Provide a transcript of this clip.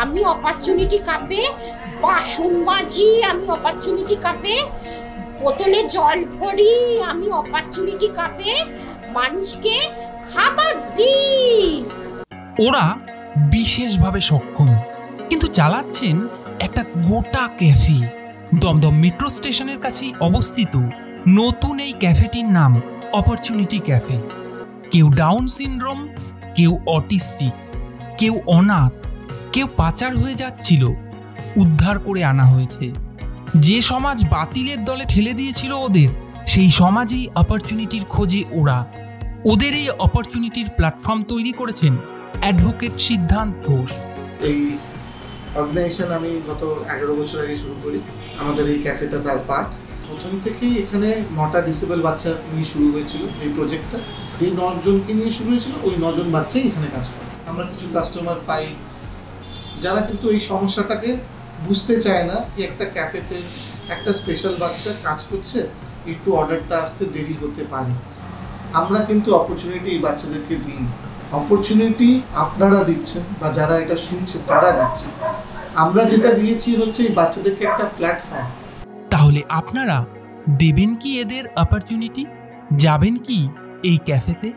আমি অপরচুনিটি কাপে বাসন মাজি, আমি অপরচুনিটি কাপে বোতলে জল ভরি, আমি অপরচুনিটি কাপে মানুষকে খাবার দিই। ওরা বিশেষভাবে সক্ষম, কিন্তু চালাচ্ছেন একটা গোটা ক্যাফে। দমদম মেট্রো স্টেশনের কাছেই অবস্থিত নতুন এই ক্যাফেটির নাম অপরচুনিটি ক্যাফে। কেউ ডাউন সিনড্রোম, কেউ অটিস্টিক, কেউ অনাথ, কেউ পাচার হয়ে যাচ্ছিল, উদ্ধার করে আনা হয়েছে। যে সমাজ বাতিলের দলে ঠেলে দিয়েছিল ওদের, সেই সমাজেই অপরচুনিটির খোঁজে ওরা। ওদের এই অপরচুনিটির প্ল্যাটফর্ম তৈরি করেছেন অ্যাডভোকেট সিদ্ধান্ত ঘোষ। এই অর্গানাইজেশন আমি গত 11 বছর আগে শুরু করি। আমাদের এই ক্যাফেটা তার পার্ট। প্রথম থেকেই এখানে 9টা ডিসেবল বাচ্চা নিয়ে শুরু হয়েছিল এই প্রজেক্টটা। এই 9 জনকে নিয়ে শুরু হয়েছিল, ওই 9 জন বাচ্চাই এখানে কাজ করে। আমরা কিছু কাস্টমার পাই যারা কিন্তু এই সমস্যাটাকে বুঝতে চায় না কি একটা ক্যাফেতে একটা স্পেশাল বাচ্চা কাজ করছে, একটু অর্ডারটা আসতে দেরি হতে পারে। আমরা কিন্তু অপরচুনিটি এই বাচ্চাদেরকে দিই। অপরচুনিটি আপনারা দিচ্ছেন বা যারা এটা শুনছে তারা দিচ্ছেন। আমরা যেটা দিয়েছি হচ্ছে এই বাচ্চাদেরকে একটা প্ল্যাটফর্ম। তাহলে আপনারা দেবেন কি এদের অপরচুনিটি? যাবেন কি এই ক্যাফেতে?